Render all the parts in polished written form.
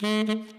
Woo.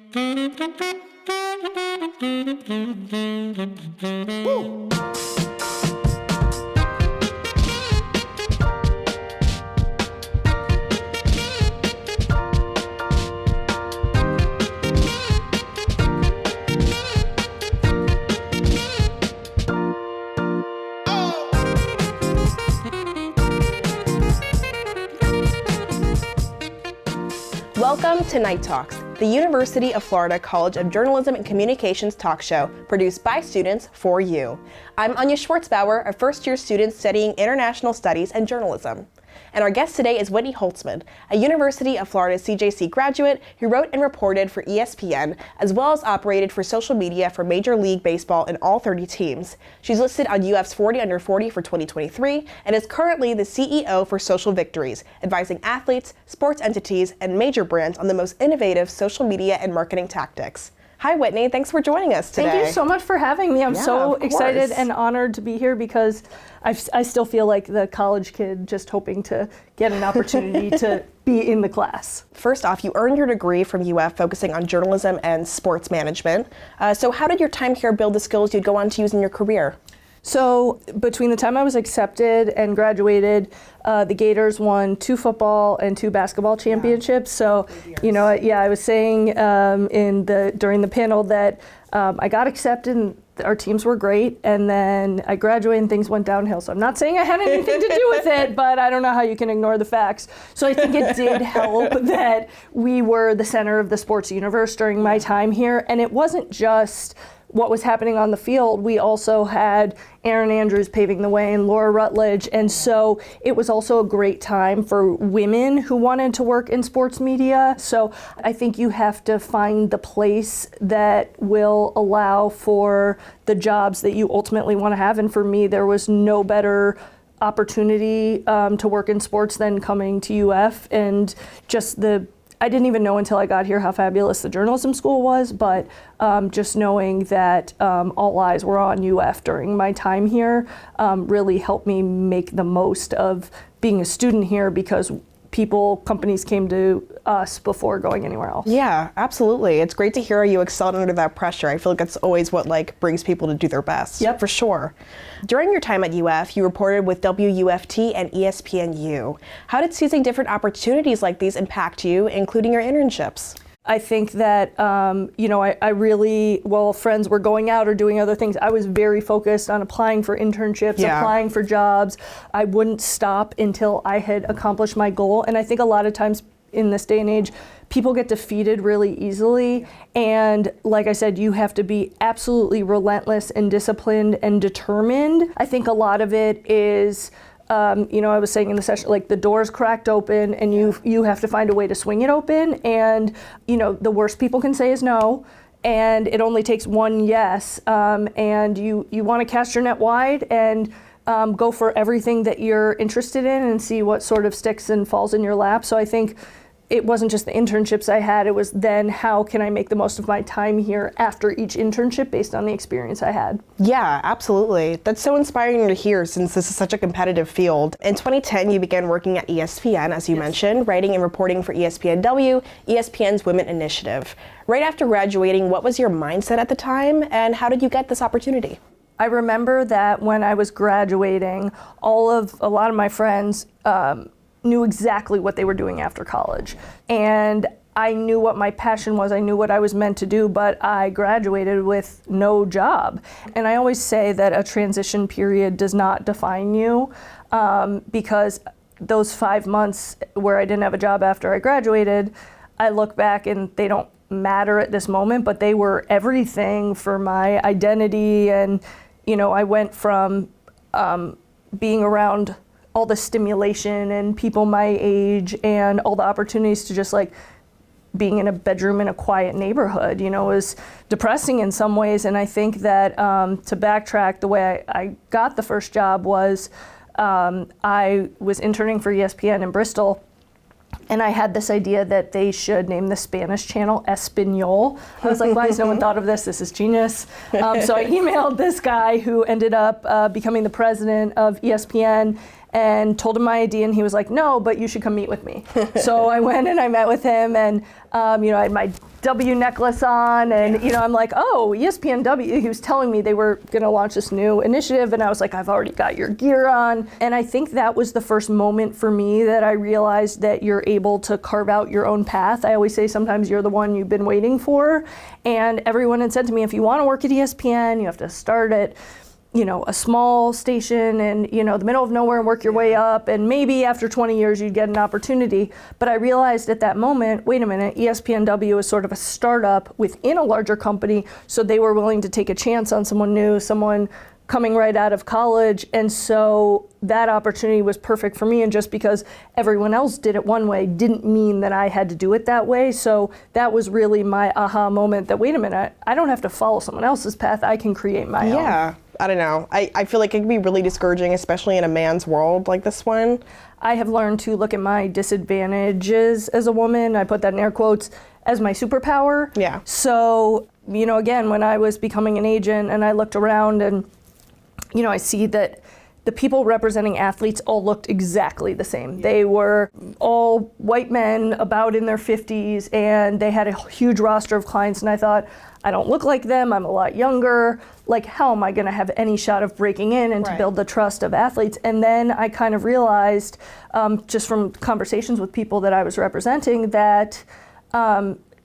Welcome to Night Talks, the University of Florida College of Journalism and Communications talk show produced by students for you. I'm Anya Schwartzbauer, a first-year student studying international studies and journalism. And our guest today is Whitney Holtzman, a University of Florida CJC graduate who wrote and reported for ESPN, as well as operated for social media for Major League Baseball in all 30 teams. She's listed on UF's 40 Under 40 for 2023 and is currently the CEO for Social Victories, advising athletes, sports entities, and major brands on the most innovative social media and marketing tactics. Hi, Whitney. Thanks for joining us today. Thank you so much for having me. I'm so excited and honored to be here because I still feel like the college kid just hoping to get an opportunity to be in the class. First off, you earned your degree from UF focusing on journalism and sports management. So how did your time here build the skills you'd go on to use in your career? So between the time I was accepted and graduated, the Gators won 2 football and 2 basketball championships. So, I was saying during the panel that I got accepted and our teams were great, and then I graduated and things went downhill. So I'm not saying I had anything to do with it, but I don't know how you can ignore the facts. So I think it did help that we were the center of the sports universe during my time here, and it wasn't just what was happening on the field. We also had Erin Andrews paving the way and Laura Rutledge, and so it was also a great time for women who wanted to work in sports media. So I think you have to find the place that will allow for the jobs that you ultimately want to have, and for me there was no better opportunity to work in sports than coming to UF, and just I didn't even know until I got here how fabulous the journalism school was, but just knowing that all eyes were on UF during my time here really helped me make the most of being a student here, because companies came to us before going anywhere else. Yeah, absolutely. It's great to hear you excelled under that pressure. I feel like that's always what brings people to do their best. Yep. For sure. During your time at UF, you reported with WUFT and ESPNW. How did seizing different opportunities like these impact you, including your internships? I think that, I really, while friends were going out or doing other things, I was very focused on applying for internships, applying for jobs. I wouldn't stop until I had accomplished my goal. And I think a lot of times in this day and age, people get defeated really easily. And like I said, you have to be absolutely relentless and disciplined and determined. I think a lot of it is, I was saying in the session, the door's cracked open and you have to find a way to swing it open. And, the worst people can say is no. And it only takes one yes. And you want to cast your net wide and go for everything that you're interested in and see what sort of sticks and falls in your lap. So I think it wasn't just the internships I had, it was then how can I make the most of my time here after each internship based on the experience I had. Yeah, absolutely. That's so inspiring to hear since this is such a competitive field. In 2010, you began working at ESPN, as you mentioned, writing and reporting for ESPNW, ESPN's Women Initiative. Right after graduating, what was your mindset at the time and how did you get this opportunity? I remember that when I was graduating, a lot of my friends knew exactly what they were doing after college. And I knew what my passion was, I knew what I was meant to do, but I graduated with no job. And I always say that a transition period does not define you, because those 5 months where I didn't have a job after I graduated, I look back and they don't matter at this moment, but they were everything for my identity. And, I went from being around all the stimulation and people my age and all the opportunities to just being in a bedroom in a quiet neighborhood, was depressing in some ways. And I think that to backtrack, the way I got the first job was I was interning for ESPN in Bristol. And I had this idea that they should name the Spanish channel Espanol. I was like, why has no one thought of this? This is genius. So I emailed this guy who ended up becoming the president of ESPN. and told him my ID, and he was like, no, but you should come meet with me. So I went and I met with him, and I had my W necklace on, and I'm like, oh, ESPNW. He was telling me they were going to launch this new initiative, and I was like, I've already got your gear on. And I think that was the first moment for me that I realized that you're able to carve out your own path. I always say sometimes you're the one you've been waiting for, and everyone had said to me, if you want to work at ESPN, you have to start at a small station and, the middle of nowhere and work your way up. And maybe after 20 years, you'd get an opportunity. But I realized at that moment, wait a minute, ESPNW is sort of a startup within a larger company. So they were willing to take a chance on someone new, someone coming right out of college. And so that opportunity was perfect for me. And just because everyone else did it one way didn't mean that I had to do it that way. So that was really my aha moment that, wait a minute, I don't have to follow someone else's path. I can create my own. Yeah. I don't know. I feel like it can be really discouraging, especially in a man's world like this one. I have learned to look at my disadvantages as a woman, I put that in air quotes, as my superpower. Yeah. So, again, when I was becoming an agent and I looked around and, I see that the people representing athletes all looked exactly the same. They were all white men about in their 50s, and they had a huge roster of clients, and I thought, I don't look like them, I'm a lot younger, like how am I gonna have any shot of breaking in and to build the trust of athletes? And then I kind of realized, just from conversations with people that I was representing, that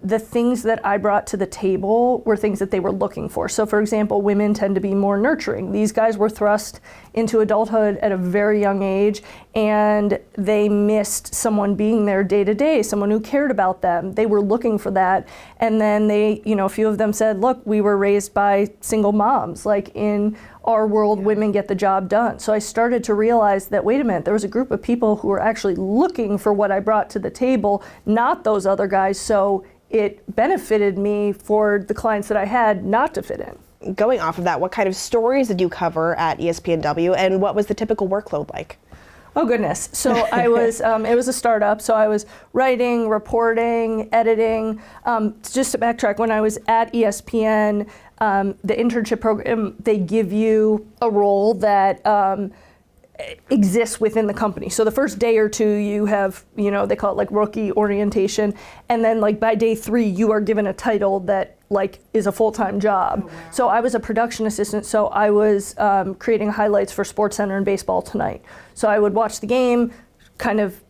the things that I brought to the table were things that they were looking for. So for example, women tend to be more nurturing. These guys were thrust into adulthood at a very young age, and they missed someone being there day to day, someone who cared about them. They were looking for that. And then they, a few of them said, look, we were raised by single moms. Like in our world, women get the job done. So I started to realize that, wait a minute, there was a group of people who were actually looking for what I brought to the table, not those other guys. So it benefited me for the clients that I had not to fit in. Going off of that, what kind of stories did you cover at ESPNW, and what was the typical workload like? Oh goodness. So I was, it was a startup, so I was writing, reporting, editing. Just to backtrack, when I was at ESPN, the internship program, they give you a role that exists within the company. So the first day or two you have, they call it like rookie orientation, and then like by day 3 you are given a title that like is a full-time job. Oh, wow. So I was a production assistant, so I was creating highlights for SportsCenter and Baseball Tonight. So I would watch the game, kind of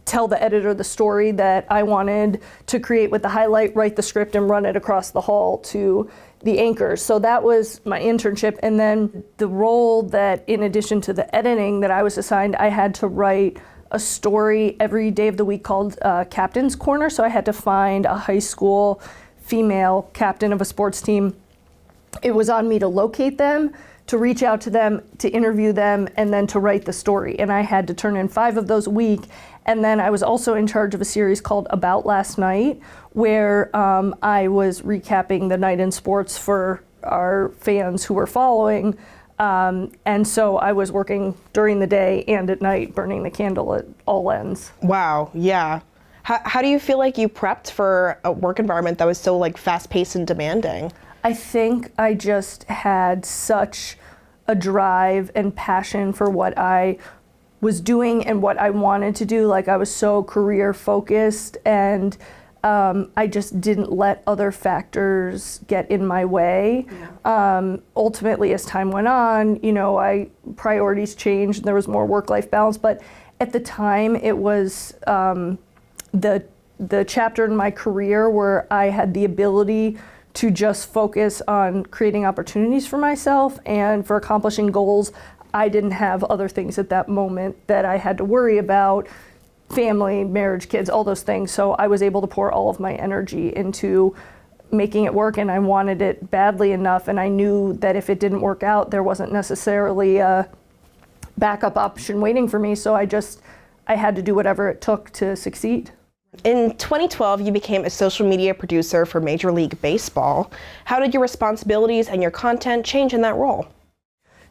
tell the editor the story that I wanted to create with the highlight, write the script, and run it across the hall to the anchors. So that was my internship. And then the role that, in addition to the editing that I was assigned, I had to write a story every day of the week called Captain's Corner. So I had to find a high school female captain of a sports team. It was on me to locate them, to reach out to them, to interview them, and then to write the story. And I had to turn in 5 of those a week. And then I was also in charge of a series called About Last Night, where I was recapping the night in sports for our fans who were following. And so I was working during the day and at night, burning the candle at all ends. Wow, yeah. How do you feel like you prepped for a work environment that was so like fast-paced and demanding? I think I just had such a drive and passion for what I was doing and what I wanted to do. Like I was so career focused, and I just didn't let other factors get in my way. Yeah. Ultimately, as time went on, priorities changed and there was more work-life balance. But at the time, it was the chapter in my career where I had the ability to just focus on creating opportunities for myself and for accomplishing goals. I didn't have other things at that moment that I had to worry about, family, marriage, kids, all those things. So I was able to pour all of my energy into making it work, and I wanted it badly enough, and I knew that if it didn't work out, there wasn't necessarily a backup option waiting for me. So I had to do whatever it took to succeed. In 2012, you became a social media producer for Major League Baseball. How did your responsibilities and your content change in that role?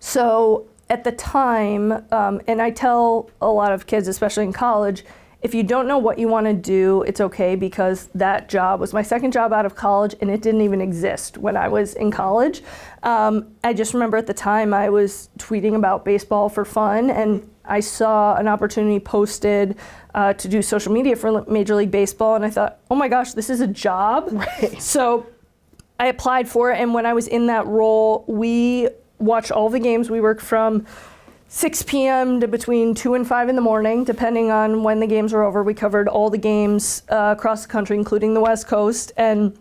So at the time, and I tell a lot of kids, especially in college, if you don't know what you want to do, it's okay, because that job was my second job out of college and it didn't even exist when I was in college. I just remember at the time I was tweeting about baseball for fun, and I saw an opportunity posted to do social media for Major League Baseball, and I thought, oh my gosh, this is a job. Right. So I applied for it, and when I was in that role, we watched all the games. We worked from 6 p.m. to between 2 and 5 in the morning, depending on when the games were over. We covered all the games across the country, including the West Coast. And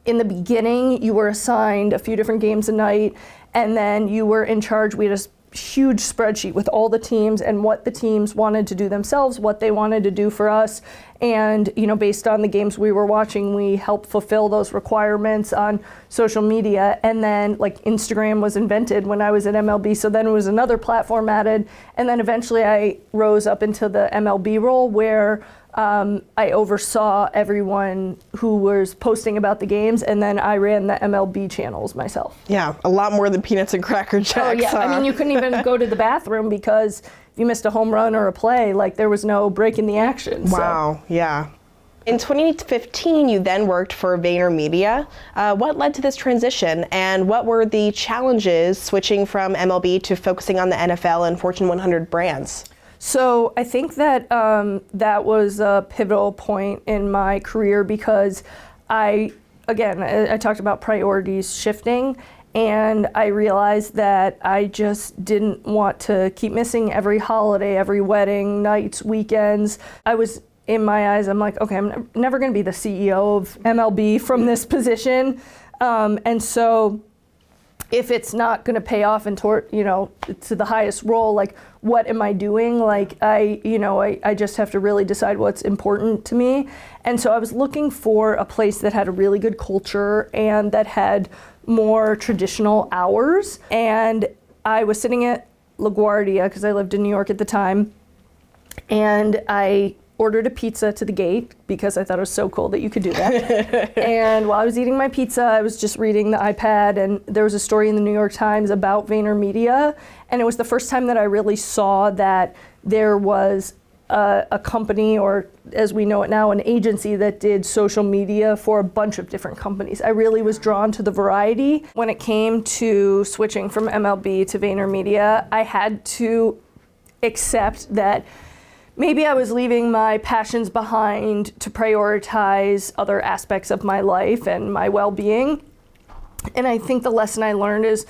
in the beginning, you were assigned a few different games a night, and then you were in charge. We had a huge spreadsheet with all the teams and what the teams wanted to do themselves, what they wanted to do for us. And, based on the games we were watching, we helped fulfill those requirements on social media. And then Instagram was invented when I was at MLB. So then it was another platform added. And then eventually I rose up into the MLB role, where I oversaw everyone who was posting about the games, and then I ran the MLB channels myself. Yeah, a lot more than peanuts and Cracker Jacks. Oh yeah, I mean, you couldn't even go to the bathroom, because if you missed a home run or a play, there was no break in the action. Wow, yeah. In 2015, you then worked for Vayner Media. What led to this transition, and what were the challenges switching from MLB to focusing on the NFL and Fortune 100 brands? So I think that that was a pivotal point in my career, because I talked about priorities shifting, and I realized that I just didn't want to keep missing every holiday, every wedding, nights, weekends. I was, in my eyes, I'm like, okay, I'm never going to be the CEO of MLB from this position. And so if it's not going to pay off and to the highest role, what am I doing? I just have to really decide what's important to me. And so I was looking for a place that had a really good culture and that had more traditional hours. And I was sitting at LaGuardia, because I lived in New York at the time, and I ordered a pizza to the gate, because I thought it was so cool that you could do that. And while I was eating my pizza, I was just reading the iPad, and there was a story in the New York Times about Vayner Media. And it was the first time that I really saw that there was a company, or as we know it now, an agency that did social media for a bunch of different companies. I really was drawn to the variety. When it came to switching from MLB to Vayner Media, I had to accept that maybe I was leaving my passions behind to prioritize other aspects of my life and my well-being. And I think the lesson I learned is,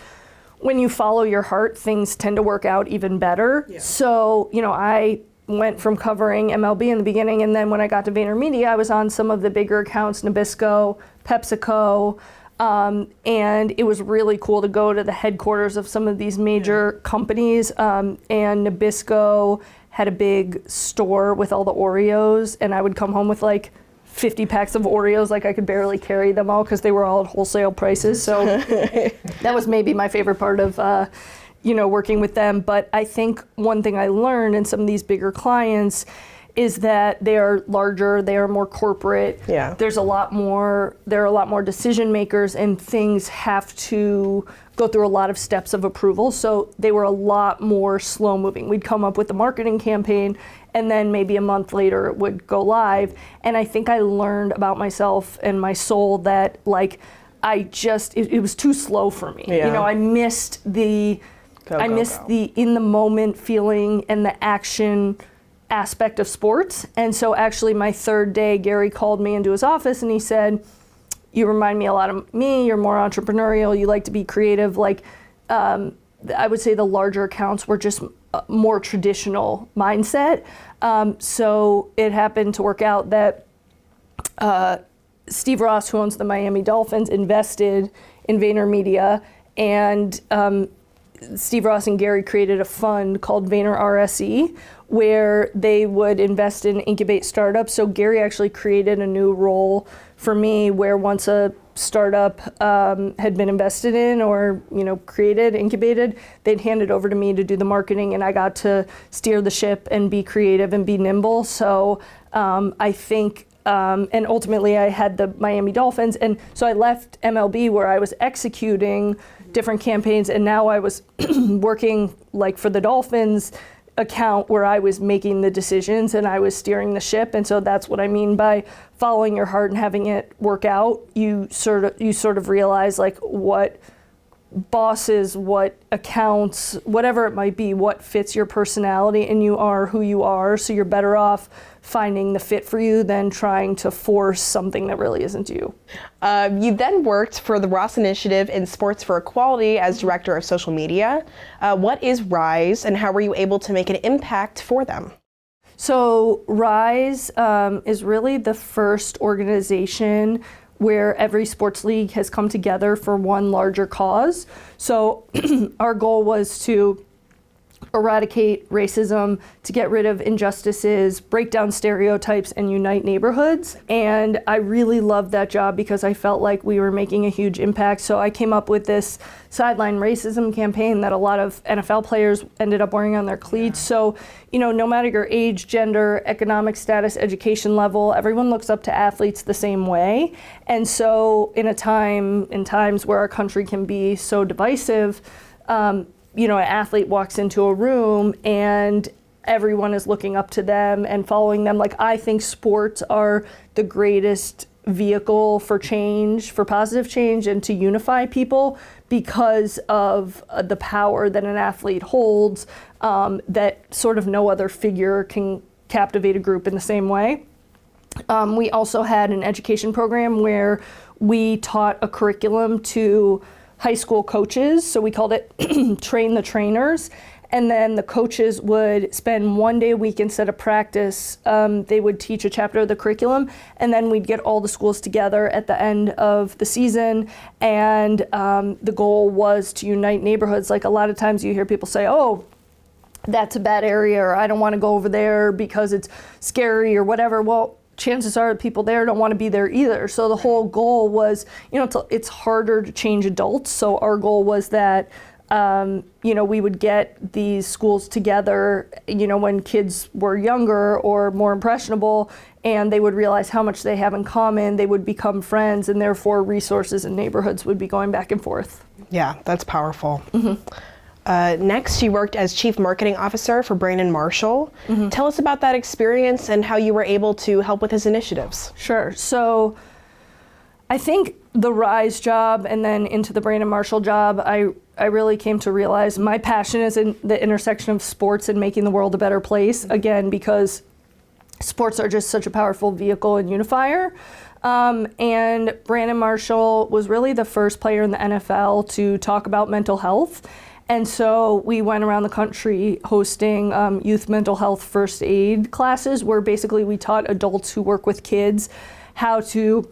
when you follow your heart, things tend to work out even better. Yeah. So, I went from covering MLB in the beginning, and then when I got to Vayner Media, I was on some of the bigger accounts, Nabisco, PepsiCo, and it was really cool to go to the headquarters of some of these major companies, and Nabisco had a big store with all the Oreos, and I would come home with 50 packs of Oreos. I could barely carry them all, because they were all at wholesale prices. So that was maybe my favorite part of working with them. But I think one thing I learned in some of these bigger clients is that they are larger, they are more corporate. Yeah. There are a lot more decision makers, and things have to go through a lot of steps of approval. So they were a lot more slow moving. We'd come up with a marketing campaign, and then maybe a month later it would go live. And I think I learned about myself and my soul that it was too slow for me. Yeah. I missed the in the moment feeling and the action aspect of sports. And so actually my third day, Gary called me into his office, and he said, "You remind me a lot of me. You're more entrepreneurial. You like to be creative." I would say the larger accounts were just more traditional mindset. So it happened to work out that Steve Ross, who owns the Miami Dolphins, invested in Vayner Media, and Steve Ross and Gary created a fund called Vayner RSE, where they would invest in incubate startups. So Gary actually created a new role for me, where once a startup had been invested in or created, incubated, they'd hand it over to me to do the marketing, and I got to steer the ship and be creative and be nimble. So I think, and ultimately I had the Miami Dolphins, and so I left MLB where I was executing different campaigns, and now I was working for the Dolphins, account where I was making the decisions and I was steering the ship. And so that's what I mean by following your heart and having it work out. You sort of realize like what bosses, what accounts, whatever it might be, what fits your personality, and you are who you are. So you're better off finding the fit for you than trying to force something that really isn't you. You then worked for the Ross Initiative in Sports for Equality as director of social media. What is RISE, and how were you able to make an impact for them? So RISE is really the first organization where every sports league has come together for one larger cause. So our goal was to eradicate racism, to get rid of injustices, break down stereotypes, and unite neighborhoods. And I really loved that job because I felt like we were making a huge impact. So I came up with this sideline racism campaign that a lot of NFL players ended up wearing on their cleats. So, you know, no matter your age, gender, economic status, education level, everyone looks up to athletes the same way. And so in times where our country can be so divisive, you know, an athlete walks into a room and everyone is looking up to them and following them. Like, I think sports are the greatest vehicle for change, for positive change, and to unify people because of the power that an athlete holds, that sort of no other figure can captivate a group in the same way. We also had an education program where we taught a curriculum to high school coaches, so we called it Train the Trainers, and then the coaches would spend one day a week instead of practice. They would teach a chapter of the curriculum, and then we'd get all the schools together at the end of the season, and the goal was to unite neighborhoods. Like, a lot of times you hear people say, oh, that's a bad area, or I don't want to go over there because it's scary or whatever. Well, chances are people there don't want to be there either. So the whole goal was, you know, it's harder to change adults. So our goal was that, you know, we would get these schools together, you know, when kids were younger or more impressionable, and they would realize how much they have in common. They would become friends, and therefore resources and neighborhoods would be going back and forth. Yeah, that's powerful. Next, you worked as Chief Marketing Officer for Brandon Marshall. Tell us about that experience and how you were able to help with his initiatives. Sure. So I think the RISE job and then into the Brandon Marshall job, I really came to realize my passion is in the intersection of sports and making the world a better place, again, because sports are just such a powerful vehicle and unifier. And Brandon Marshall was really the first player in the NFL to talk about mental health. And so we went around the country hosting youth mental health first aid classes, where basically we taught adults who work with kids how to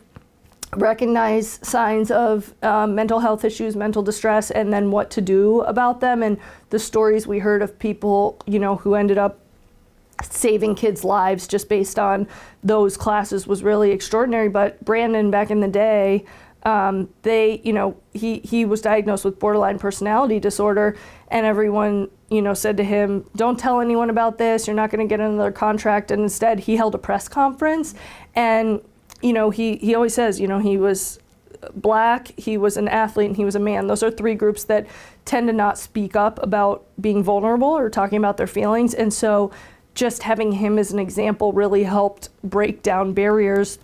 recognize signs of mental health issues, mental distress, and then what to do about them. And the stories we heard of people, you know, who ended up saving kids' lives just based on those classes was really extraordinary. But Brandon, back in the day, he was diagnosed with borderline personality disorder, and everyone, you know, said to him, don't tell anyone about this, you're not going to get another contract. And instead he held a press conference, and, you know, he always says, you know, he was Black, he was an athlete, and he was a man. Those are three groups that tend to not speak up about being vulnerable or talking about their feelings. And so just having him as an example really helped break down barriers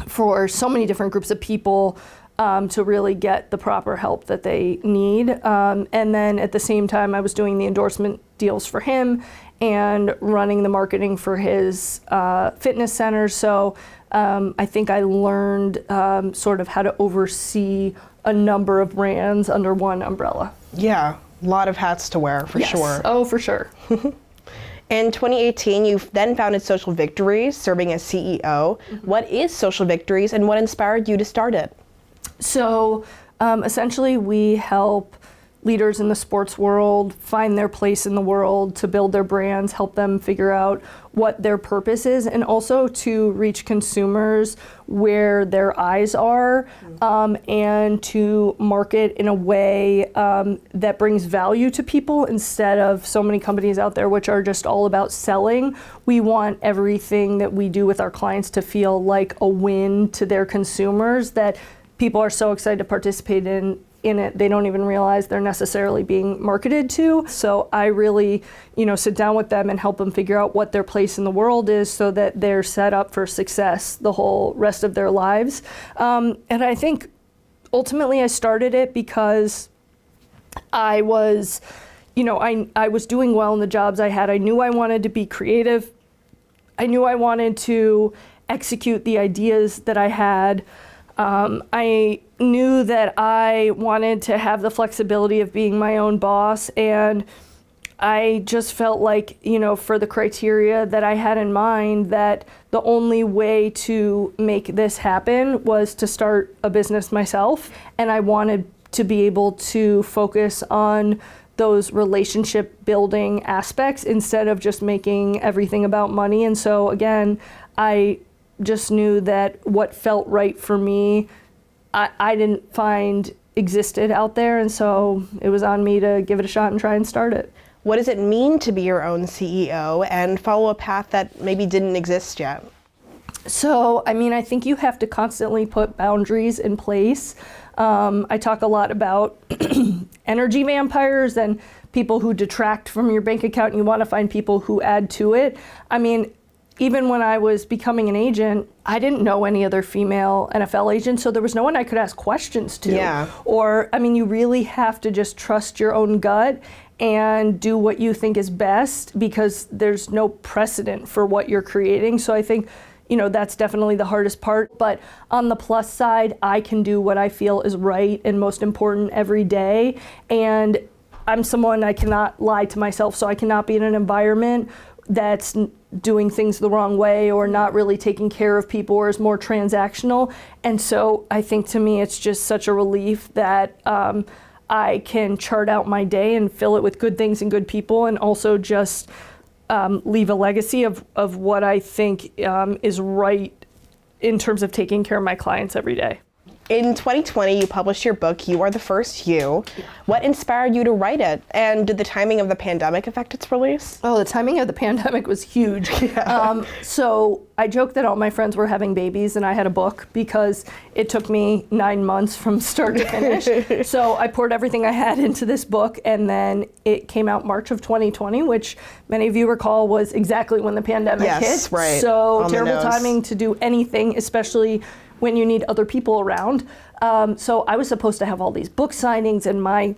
for so many different groups of people to really get the proper help that they need. And then at the same time, I was doing the endorsement deals for him and running the marketing for his fitness center. So I think I learned sort of how to oversee a number of brands under one umbrella. Yeah, a lot of hats to wear, for sure. Oh, for sure. In 2018, you then founded Social Victories, serving as CEO. What is Social Victories, and what inspired you to start it? So essentially, we help leaders in the sports world find their place in the world, to build their brands, help them figure out what their purpose is, and also to reach consumers where their eyes are, and to market in a way that brings value to people instead of so many companies out there which are just all about selling. We want everything that we do with our clients to feel like a win to their consumers, that people are so excited to participate in in it, they don't even realize they're necessarily being marketed to. So I really, sit down with them and help them figure out what their place in the world is so that they're set up for success the whole rest of their lives. And I think ultimately I started it because I was, I was doing well in the jobs I had. I knew I wanted to be creative. I knew I wanted to execute the ideas that I had. I knew that I wanted to have the flexibility of being my own boss, and I just felt like, for the criteria that I had in mind, that the only way to make this happen was to start a business myself, and I wanted to be able to focus on those relationship building aspects instead of just making everything about money. And so again, I just knew that what felt right for me, I didn't find existed out there. And so it was on me to give it a shot and try and start it. What does it mean to be your own CEO and follow a path that maybe didn't exist yet? So, I think you have to constantly put boundaries in place. I talk a lot about energy vampires and people who detract from your bank account, and you want to find people who add to it. Even when I was becoming an agent, I didn't know any other female NFL agents, so there was no one I could ask questions to. Yeah. Or, you really have to just trust your own gut and do what you think is best, because there's no precedent for what you're creating. So I think, that's definitely the hardest part. But on the plus side, I can do what I feel is right and most important every day. And I'm someone, I cannot lie to myself, so I cannot be in an environment that's doing things the wrong way or not really taking care of people or is more transactional. And so I think to me it's just such a relief that I can chart out my day and fill it with good things and good people, and also just leave a legacy of what I think is right in terms of taking care of my clients every day. In 2020, you published your book, You Are the First You. What inspired you to write it? And did the timing of the pandemic affect its release? Oh, the timing of the pandemic was huge. Yeah. So I joke that all my friends were having babies and I had a book because it took me 9 months from start to finish. So I poured everything I had into this book, and then it came out March of 2020, which many of you recall was exactly when the pandemic hit. Yes, right. So terrible timing to do anything, especially when you need other people around. So I was supposed to have all these book signings, and my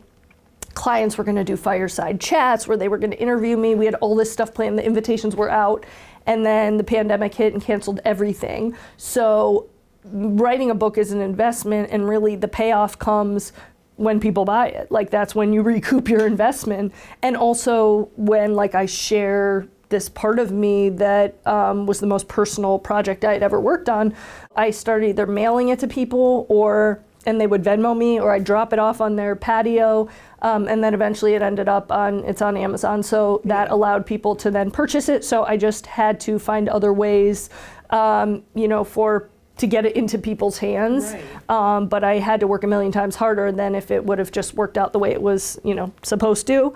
clients were going to do fireside chats where they were going to interview me. We had all this stuff planned. The invitations were out, and then the pandemic hit and canceled everything. So writing a book is an investment, and really the payoff comes when people buy it. Like, that's when you recoup your investment. And also when I share this part of me that was the most personal project I had ever worked on, I started either mailing it to people and they would Venmo me, or I'd drop it off on their patio. And then eventually it ended up on Amazon. So that allowed people to then purchase it. So I just had to find other ways, to get it into people's hands. Right. But I had to work a million times harder than if it would have just worked out the way it was, supposed to.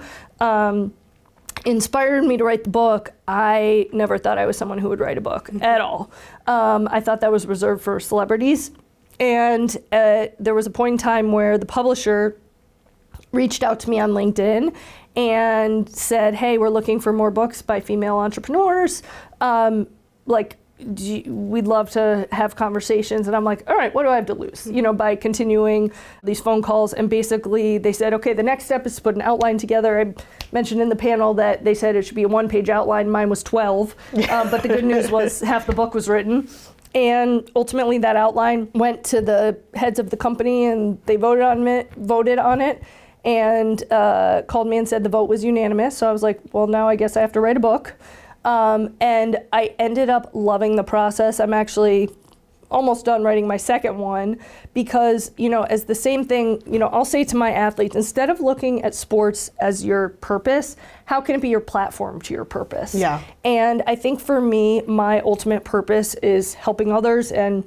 Inspired me to write the book. I never thought I was someone who would write a book at all. I thought that was reserved for celebrities. And there was a point in time where the publisher reached out to me on LinkedIn and said, hey, we're looking for more books by female entrepreneurs. We'd love to have conversations. And I'm like, all right, what do I have to lose? By continuing these phone calls. And basically they said, okay, the next step is to put an outline together. I mentioned in the panel that they said it should be a 1-page outline. Mine was 12. But the good news was half the book was written. And ultimately that outline went to the heads of the company, and they voted on it and called me and said the vote was unanimous. So I was like, well, now I guess I have to write a book. And I ended up loving the process. I'm actually almost done writing my second one because, as the same thing, I'll say to my athletes, instead of looking at sports as your purpose, how can it be your platform to your purpose? Yeah. And I think for me, my ultimate purpose is helping others and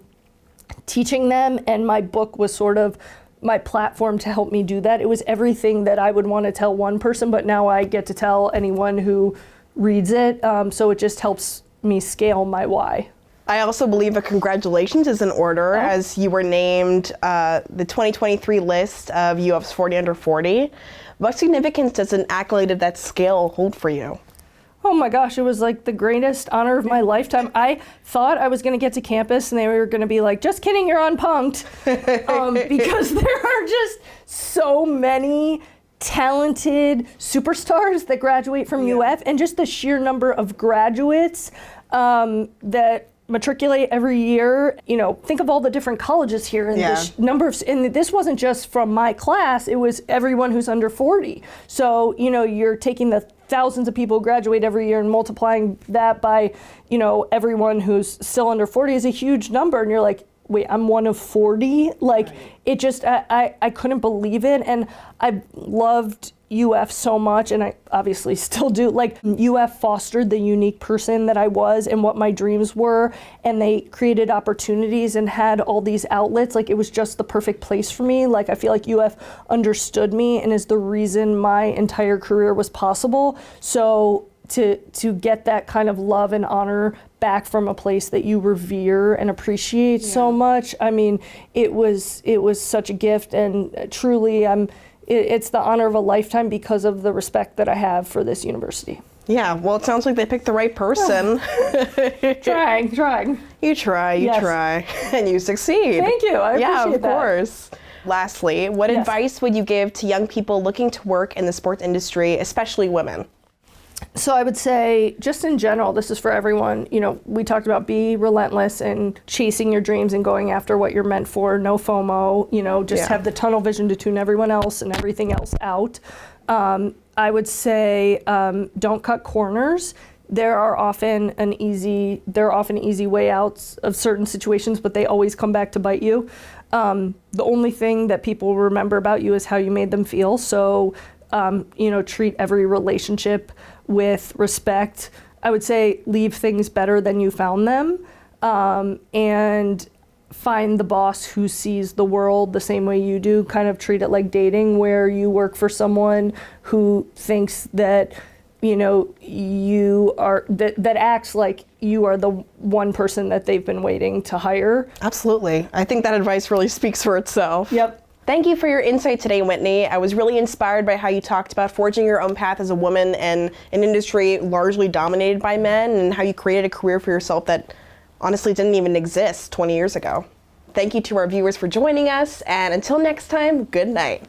teaching them. And my book was sort of my platform to help me do that. It was everything that I would want to tell one person, but now I get to tell anyone who reads it. So it just helps me scale my why. I also believe a congratulations is in order as you were named the 2023 list of UF's 40 under 40. What significance does an accolade of that scale hold for you? Oh my gosh, it was like the greatest honor of my lifetime. I thought I was going to get to campus and they were going to be like, just kidding, you're unpunked. Because there are just so many talented superstars that graduate from UF, and just the sheer number of graduates that matriculate every year. You know, think of all the different colleges here and the number of, and this wasn't just from my class, it was everyone who's under 40. So, you know, you're taking the thousands of people who graduate every year and multiplying that by, you know, everyone who's still under 40 is a huge number. And you're like, wait, I'm one of 40? Like, it just, I couldn't believe it. And I loved UF so much, and I obviously still do. Like, UF fostered the unique person that I was and what my dreams were, and they created opportunities and had all these outlets. Like, it was just the perfect place for me. Like, I feel like UF understood me and is the reason my entire career was possible. So to get that kind of love and honor back from a place that you revere and appreciate so much, I mean, it was such a gift, and truly it's the honor of a lifetime because of the respect that I have for this university. Yeah, well, it sounds like they picked the right person. Trying. You try, and you succeed. Thank you, I appreciate that. Yeah, of course. Lastly, what advice would you give to young people looking to work in the sports industry, especially women? So I would say, just in general, this is for everyone, you know, we talked about be relentless and chasing your dreams and going after what you're meant for, no FOMO, you know, just have the tunnel vision to tune everyone else and everything else out. I would say, don't cut corners. There are often easy way outs of certain situations, but they always come back to bite you. The only thing that people remember about you is how you made them feel. So, you know, treat every relationship with respect. I would say leave things better than you found them, and find the boss who sees the world the same way you do. Kind of treat it like dating, where you work for someone who thinks that, you know, you are, that acts like you are the one person that they've been waiting to hire. Absolutely. I think that advice really speaks for itself. Yep. Thank you for your insight today, Whitney. I was really inspired by how you talked about forging your own path as a woman in an industry largely dominated by men, and how you created a career for yourself that honestly didn't even exist 20 years ago. Thank you to our viewers for joining us, and until next time, good night.